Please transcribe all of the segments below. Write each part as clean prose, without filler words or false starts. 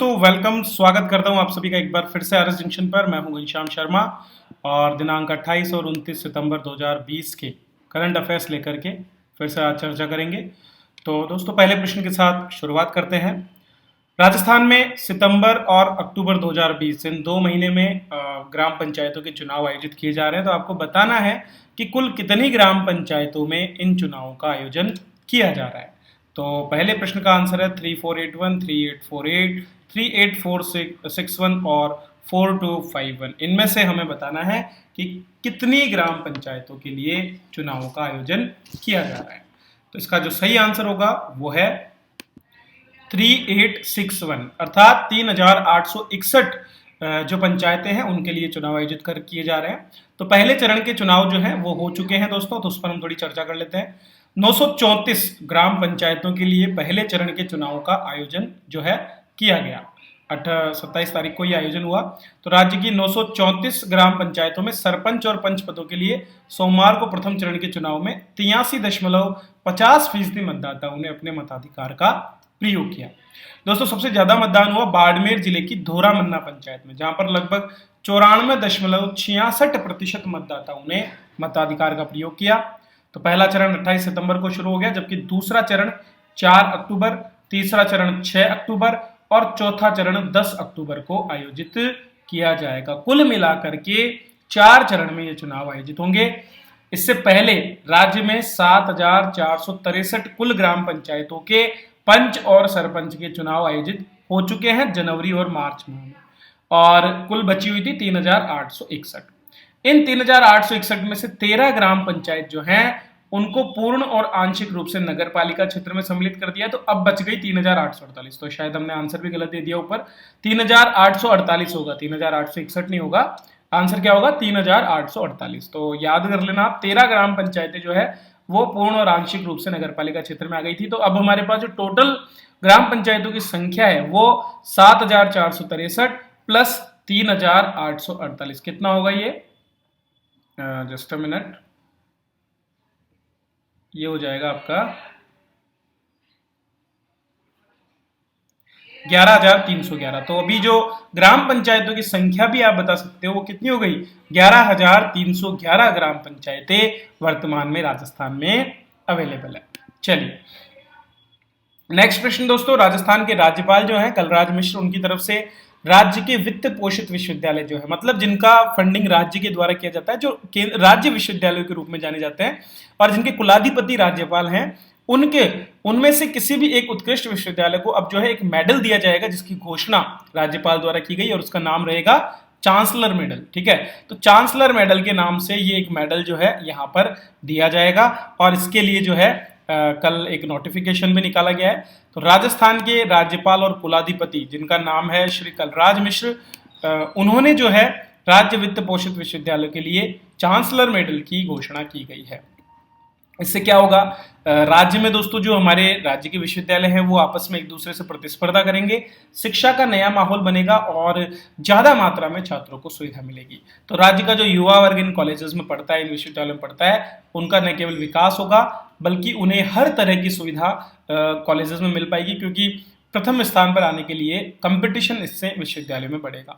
दोस्तों, वेलकम। स्वागत करता हूं आप सभी का एक बार फिर से आरएस जंक्शन पर। मैं हूं घनश्याम शर्मा और दिनांक 28 और 29 सितंबर 2020 के करंट अफेयर्स लेकर के फिर से आज चर्चा करेंगे। तो दोस्तों, पहले प्रश्न के साथ शुरुआत करते हैं। राजस्थान में सितंबर और अक्टूबर 2020 इन 2 महीने में ग्राम पंचायतों के चुनाव आयोजित किए जा रहे हैं। तो आपको बताना है कि कुल कितनी ग्राम पंचायतों में इन चुनावों का आयोजन किया जा रहा है। तो पहले प्रश्न का आंसर है 3481, 3848, 38461 और 4251। इनमें से हमें बताना है कि कितनी ग्राम पंचायतों के लिए चुनावों का आयोजन किया जा रहा है। तो इसका जो सही आंसर होगा वो है 3861, अर्थात 3861 जो पंचायतें हैं उनके लिए चुनाव आयोजित किए जा रहे हैं। तो पहले चरण के चुनाव जो हैं वो हो चुके हैं दोस्तों, तो उस पर हम थोड़ी चर्चा कर लेते हैं। 934 ग्राम पंचायतों के लिए पहले चरण के चुनाव का आयोजन जो है किया गया। 27 तारीख को यह आयोजन हुआ। तो राज्य की 934 ग्राम पंचायतों में सरपंच और पंच पदों के लिए सोमवार को प्रथम चरण के चुनाव में 83.50% मतदाताओं ने अपने मताधिकार का प्रयोग किया। दोस्तों, सबसे ज्यादा मतदान हुआ बाड़मेर जिले की धोरामन्ना पंचायत में, जहां पर लगभग 94.66% मतदाताओं ने मताधिकार का प्रयोग किया। तो पहला चरण 28 सितंबर को शुरू हो गया, जबकि दूसरा चरण 4 अक्टूबर, तीसरा चरण 6 अक्टूबर और चौथा चरण 10 अक्टूबर को आयोजित किया जाएगा। कुल मिलाकर के 4 चरण में ये चुनाव आयोजित होंगे। इससे पहले राज्य में 7463 कुल ग्राम पंचायतों के पंच और सरपंच के चुनाव आयोजित हो चुके हैं जनवरी और मार्च में, और कुल बची हुई थी 3861। इन 3861 में से 13 ग्राम पंचायत जो हैं उनको पूर्ण और आंशिक रूप से नगर पालिका क्षेत्र में सम्मिलित कर दिया। तो अब बच गई 3848। तो शायद हमने आंसर भी गलत दे दिया ऊपर, 3848 होगा, 3861 नहीं होगा। आंसर क्या होगा? 3848। तो याद कर लेना आप, 13 ग्राम पंचायतें जो है वो पूर्ण और आंशिक रूप से नगर पालिका क्षेत्र में आ गई थी। तो अब हमारे पास जो टोटल ग्राम पंचायतों की संख्या है वो 7463 प्लस 3848 कितना होगा? ये जस्ट अ मिनट, ये हो जाएगा आपका 11311। तो अभी जो ग्राम पंचायतों की संख्या भी आप बता सकते हो वो कितनी हो गई? 11311 ग्राम पंचायतें वर्तमान में राजस्थान में अवेलेबल है। चलिए नेक्स्ट प्रश्न दोस्तों, राजस्थान के राज्यपाल जो हैं कलराज मिश्र, उनकी तरफ से राज्य के वित्त पोषित विश्वविद्यालय जो है, मतलब जिनका फंडिंग राज्य के द्वारा किया जाता है, जो राज्य विश्वविद्यालयों के रूप में जाने जाते हैं और जिनके कुलाधिपति राज्यपाल हैं, उनमें से किसी भी एक उत्कृष्ट विश्वविद्यालय को अब जो है एक मेडल दिया जाएगा, जिसकी घोषणा राज्यपाल द्वारा की गई और उसका नाम रहेगा चांसलर मेडल। ठीक है, तो चांसलर मेडल के नाम से ये एक मेडल जो है यहाँ पर दिया जाएगा और इसके लिए जो है कल एक नोटिफिकेशन भी निकाला गया है। तो राजस्थान के राज्यपाल और कुलाधिपति जिनका नाम है श्री कलराज मिश्र, उन्होंने जो है राज्य वित्त पोषित विश्वविद्यालय के लिए चांसलर मेडल की घोषणा की गई है। इससे क्या होगा? राज्य में दोस्तों जो हमारे राज्य के विश्वविद्यालय हैं वो आपस में एक दूसरे से प्रतिस्पर्धा करेंगे, शिक्षा का नया माहौल बनेगा और ज्यादा मात्रा में छात्रों को सुविधा मिलेगी। तो राज्य का जो युवा वर्ग इन कॉलेजेस में पढ़ता है, इन विश्वविद्यालयों में पढ़ता है, उनका न केवल विकास होगा बल्कि उन्हें हर तरह की सुविधा कॉलेजेस में मिल पाएगी, क्योंकि प्रथम स्थान पर आने के लिए कंपटीशन इससे विश्वविद्यालय में बढ़ेगा।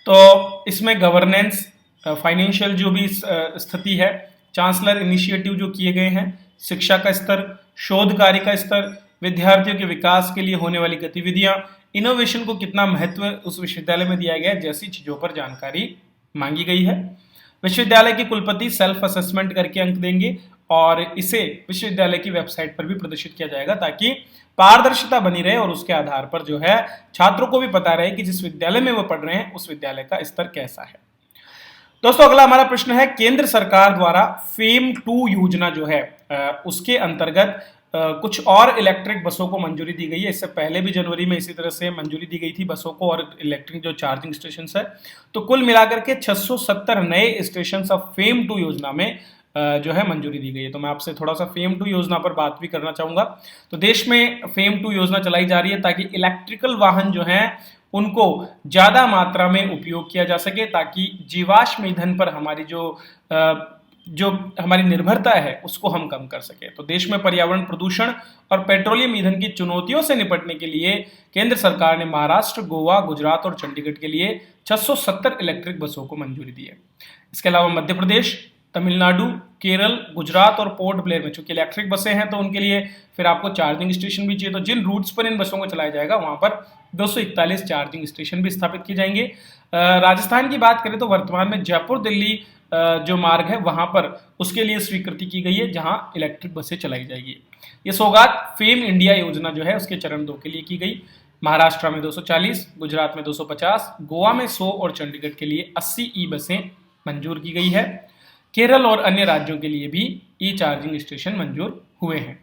तो इसमें गवर्नेंस, फाइनेंशियल जो भी स्थिति है, चांसलर इनिशिएटिव जो किए गए हैं, शिक्षा का स्तर, शोध कार्य का स्तर, विद्यार्थियों के विकास के लिए होने वाली गतिविधियां, इनोवेशन को कितना महत्व उस विश्वविद्यालय में दिया गया है, जैसी चीजों पर जानकारी मांगी गई है। विश्वविद्यालय के कुलपति सेल्फ असेसमेंट करके अंक देंगे और इसे विश्वविद्यालय की वेबसाइट पर भी प्रदर्शित किया जाएगा, ताकि पारदर्शिता बनी रहे और उसके आधार पर जो है छात्रों को भी पता रहे कि जिस विद्यालय में वो पढ़ रहे हैं उस विद्यालय का स्तर कैसा है। दोस्तों, अगला हमारा प्रश्न है, केंद्र सरकार द्वारा फेम 2 योजना जो है उसके अंतर्गत कुछ और इलेक्ट्रिक बसों को मंजूरी दी गई है। इससे पहले भी जनवरी में इसी तरह से मंजूरी दी गई थी बसों को और इलेक्ट्रिक जो चार्जिंग स्टेशन है। तो कुल मिलाकर के 670 नए स्टेशन अब फेम 2 योजना में जो है मंजूरी दी गई है। तो मैं आपसे थोड़ा सा फेम 2 योजना पर बात भी करना चाहूंगा। तो देश में फेम 2 योजना चलाई जा रही है ताकि इलेक्ट्रिकल वाहन जो हैं उनको ज्यादा मात्रा में उपयोग किया जा सके, ताकि जीवाश्म ईंधन पर हमारी जो जो हमारी निर्भरता है उसको हम कम कर सके। तो देश में पर्यावरण प्रदूषण और पेट्रोलियम ईंधन की चुनौतियों से निपटने के लिए केंद्र सरकार ने महाराष्ट्र, गोवा, गुजरात और चंडीगढ़ के लिए 670 इलेक्ट्रिक बसों को मंजूरी दी है। इसके अलावा मध्य प्रदेश, तमिलनाडु, केरल, गुजरात और पोर्ट ब्लेयर में चूंकि इलेक्ट्रिक बसें हैं तो उनके लिए फिर आपको चार्जिंग स्टेशन भी चाहिए। तो जिन रूट्स पर इन बसों को चलाया जाएगा वहां पर 241 चार्जिंग स्टेशन भी स्थापित किए जाएंगे। राजस्थान की बात करें तो वर्तमान में जयपुर दिल्ली जो मार्ग है वहां पर उसके लिए स्वीकृति की गई है जहां इलेक्ट्रिक बसें चलाई जाएगी। ये सौगात फेम इंडिया योजना जो है उसके चरण 2 के लिए की गई। महाराष्ट्र में 240, गुजरात में 250, गोवा में 100 और चंडीगढ़ के लिए 80 ई बसें मंजूर की गई है। केरल और अन्य राज्यों के लिए भी ई चार्जिंग स्टेशन मंजूर हुए हैं।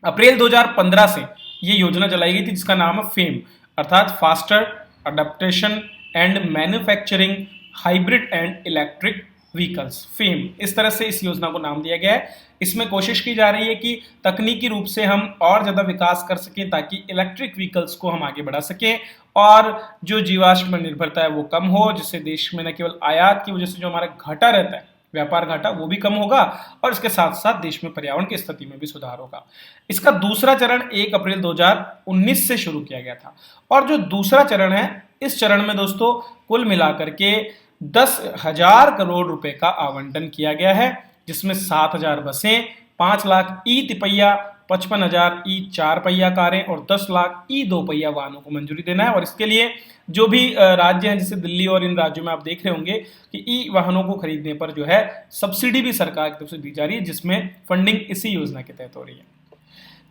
अप्रैल 2015 से ये योजना चलाई गई थी जिसका नाम है फेम अर्थात faster adaptation and manufacturing hybrid and electric vehicles, fame, इस तरह से इस योजना को नाम दिया गया है। इसमें कोशिश की जा रही है कि तकनीकी रूप से हम और ज़्यादा विकास कर सकें ताकि इलेक्ट्रिक व्हीकल्स को हम आगे बढ़ा सकें और जो जीवाश्म निर्भरता है वो कम हो, जिससे देश में न केवल आयात की वजह से जो हमारा घाटा रहता है, व्यापार घाटा, वो भी कम होगा और इसके साथ साथ देश में पर्यावरण की स्थिति में भी सुधार होगा। इसका दूसरा चरण 1 अप्रैल 2019 से शुरू किया गया था और जो दूसरा चरण है इस चरण में दोस्तों कुल मिलाकर के 10,000 करोड़ रुपए का आवंटन किया गया है, जिसमें 7,000 बसें, 5 लाख ई तिपहिया, 55,000 ई 4 पहिया कारें और 10 लाख ई 2 पहिया वाहनों को मंजूरी देना है। और इसके लिए जो भी राज्य हैं जैसे दिल्ली और इन राज्यों में आप देख रहे होंगे कि ई वाहनों को खरीदने पर जो है सब्सिडी भी सरकार की तरफ से दी जा रही है, जिसमें फंडिंग इसी योजना के तहत हो रही है।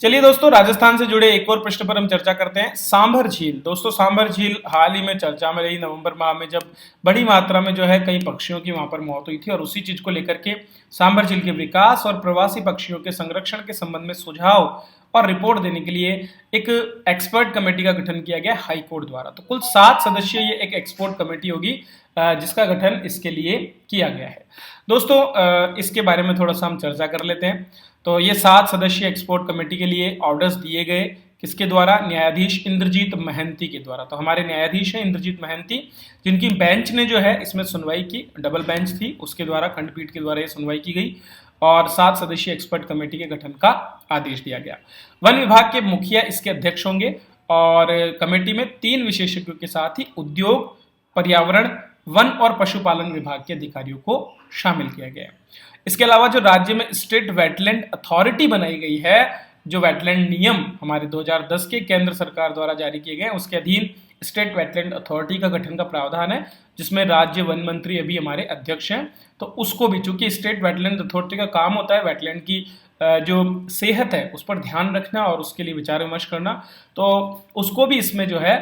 चलिए दोस्तों, राजस्थान से जुड़े एक और प्रश्न पर हम चर्चा करते हैं। सांभर झील, दोस्तों सांभर झील हाल ही में चर्चा में रही नवंबर माह में, जब बड़ी मात्रा में जो है कई पक्षियों की वहां पर मौत हुई थी और उसी चीज को लेकर के सांभर झील के विकास और प्रवासी पक्षियों के संरक्षण के संबंध में सुझाव और रिपोर्ट देने के लिए एक एक्सपर्ट कमेटी का गठन किया गया हाई कोर्ट द्वारा। तो कुल 7 सदस्यीय ये एक एक्सपर्ट कमेटी होगी जिसका गठन इसके लिए किया गया है। दोस्तों इसके बारे में थोड़ा सा हम चर्चा कर लेते हैं। तो ये 7 सदस्यीय एक्सपर्ट कमेटी के लिए ऑर्डर्स दिए गए किसके द्वारा? न्यायाधीश इंद्रजीत महंती के द्वारा। तो हमारे न्यायाधीश हैं इंद्रजीत महंती, जिनकी बेंच ने जो है इसमें सुनवाई की, डबल बेंच थी, उसके द्वारा खंडपीठ के द्वारा ये सुनवाई की गई और 7 सदस्यीय एक्सपर्ट कमेटी के गठन का आदेश दिया गया। वन विभाग के मुखिया इसके अध्यक्ष होंगे और कमेटी में 3 विशेषज्ञों के साथ ही उद्योग, पर्यावरण, वन और पशुपालन विभाग के अधिकारियों को शामिल किया गया है। इसके अलावा जो राज्य में स्टेट वेटलैंड अथॉरिटी बनाई गई है, जो वेटलैंड नियम हमारे 2010 के केंद्र सरकार द्वारा जारी किए गए, उसके अधीन स्टेट वेटलैंड अथॉरिटी का गठन का प्रावधान है, जिसमें राज्य वन मंत्री अभी हमारे अध्यक्ष हैं। तो उसको भी, चूंकि स्टेट वेटलैंड अथॉरिटी का काम होता है वेटलैंड की जो सेहत है उस पर ध्यान रखना और उसके लिए विचार विमर्श करना, तो उसको भी इसमें जो है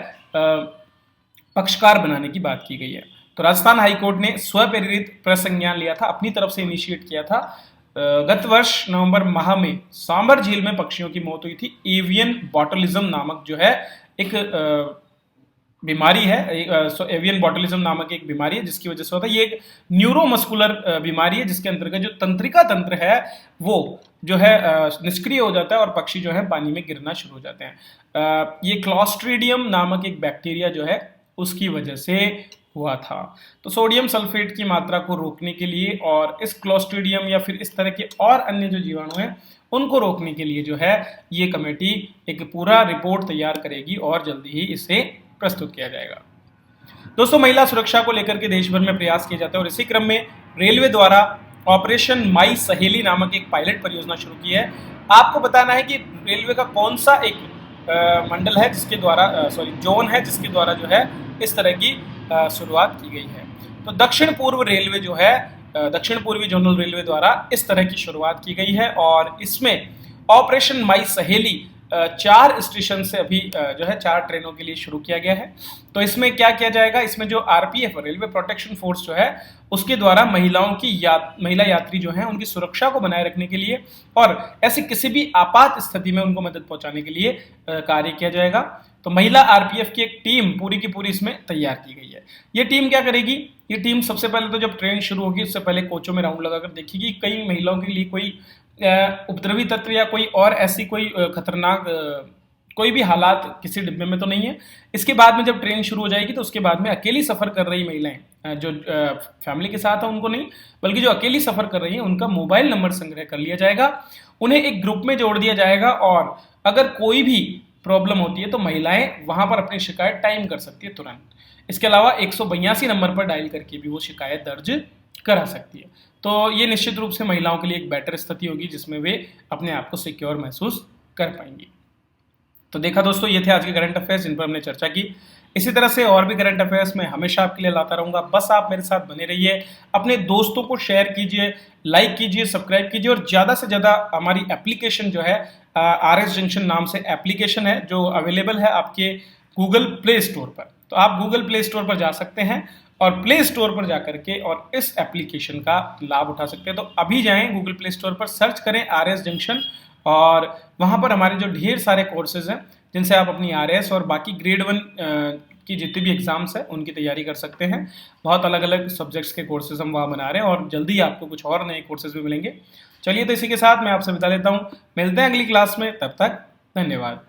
पक्षकार बनाने की बात की गई है। तो राजस्थान हाईकोर्ट ने स्वप्रेरित प्रसंज्ञान लिया था, अपनी तरफ से इनिशिएट किया था। गत वर्ष नवंबर माह में सांभर झील में पक्षियों की मौत हुई थी। एवियन बॉटलिज्म नामक जो है एक बीमारी है, एवियन बॉटलिज्म नामक एक बीमारी है जिसकी वजह से होता है। ये एक न्यूरोमस्कुलर बीमारी है जिसके अंतर्गत जो तंत्रिका तंत्र है वो जो है निष्क्रिय हो जाता है और पक्षी जो है पानी में गिरना शुरू हो जाते हैं। ये क्लॉस्ट्रीडियम नामक एक बैक्टीरिया जो है उसकी वजह से हुआ था। तो सोडियम सल्फेट की मात्रा को रोकने के लिए और इस क्लॉस्ट्रीडियम या फिर इस तरह के और अन्य जो जीवाणु हैं उनको रोकने के लिए जो है ये कमेटी एक पूरा रिपोर्ट तैयार करेगी और जल्दी ही इसे प्रस्तुत किया जाएगा। दोस्तों, महिला सुरक्षा को लेकर के देश भर में प्रयास किए जाते हैं और इसी क्रम में रेलवे द्वारा ऑपरेशन माई सहेली नामक एक पायलट परियोजना शुरू की है। आपको बताना है कि रेलवे का कौन सा एक मंडल है जिसके द्वारा जोन है जिसके द्वारा जो है इस तरह की शुरुआत की गई है। तो दक्षिण पूर्व रेलवे जो है दक्षिण पूर्वी जोनल रेलवे द्वारा इस तरह की शुरुआत की गई है और इसमें ऑपरेशन माई सहेली 4 स्टेशन से अभी जो है 4 ट्रेनों के लिए शुरू किया गया है। तो इसमें क्या किया जाएगा? इसमें जो आरपीएफ रेलवे प्रोटेक्शन फोर्स जो है उसके द्वारा महिला यात्री जो हैं उनकी सुरक्षा को बनाए रखने के लिए और ऐसी किसी भी आपात स्थिति में उनको मदद पहुंचाने के लिए कार्य किया जाएगा। तो महिला आरपीएफ की एक टीम पूरी की पूरी इसमें तैयार की गई है। ये टीम क्या करेगी? ये टीम सबसे पहले तो जब ट्रेन शुरू होगी उससे पहले कोचों में राउंड लगाकर देखेगी कई महिलाओं के लिए कोई उपद्रवी तत्व या कोई और ऐसी कोई खतरनाक कोई भी हालात किसी डिब्बे में तो नहीं है। इसके बाद में जब ट्रेन शुरू हो जाएगी तो उसके बाद में अकेली सफ़र कर रही महिलाएं जो फैमिली के साथ है उनको नहीं, बल्कि जो अकेली सफ़र कर रही हैं उनका मोबाइल नंबर संग्रह कर लिया जाएगा, उन्हें एक ग्रुप में जोड़ दिया जाएगा और अगर कोई भी प्रॉब्लम होती है तो महिलाएं वहां पर अपनी शिकायत टाइम कर सकती है तुरंत। इसके अलावा 182 नंबर पर डायल करके भी वो शिकायत दर्ज करा सकती है। तो ये निश्चित रूप से महिलाओं के लिए एक बेटर स्थिति होगी जिसमें वे अपने आप को सिक्योर महसूस कर पाएंगी। तो देखा दोस्तों, ये थे आज के करंट अफेयर्स जिन पर हमने चर्चा की। इसी तरह से और भी करंट अफेयर्स मैं हमेशा आपके लिए लाता रहूंगा, बस आप मेरे साथ बने रहिए, अपने दोस्तों को शेयर कीजिए, लाइक कीजिए, सब्सक्राइब कीजिए और ज़्यादा से ज़्यादा हमारी एप्लीकेशन जो है RS जंक्शन नाम से एप्लीकेशन है जो अवेलेबल है आपके गूगल प्ले स्टोर पर। तो आप गूगल प्ले स्टोर पर जा सकते हैं और प्ले स्टोर पर जा करके और इस एप्लीकेशन का लाभ उठा सकते हैं। तो अभी जाएं गूगल प्ले स्टोर पर, सर्च करें RS जंक्शन और वहाँ पर हमारे जो ढेर सारे कोर्सेज हैं जिनसे आप अपनी RS और बाकी ग्रेड 1 की जितनी भी एग्जाम्स हैं उनकी तैयारी कर सकते हैं। बहुत अलग अलग सब्जेक्ट्स के कोर्सेज हम वहाँ बना रहे हैं और जल्दी आपको कुछ और नए कोर्सेज भी मिलेंगे। चलिए, तो इसी के साथ मैं आपसे विदा लेता हूँ, मिलते हैं अगली क्लास में, तब तक धन्यवाद।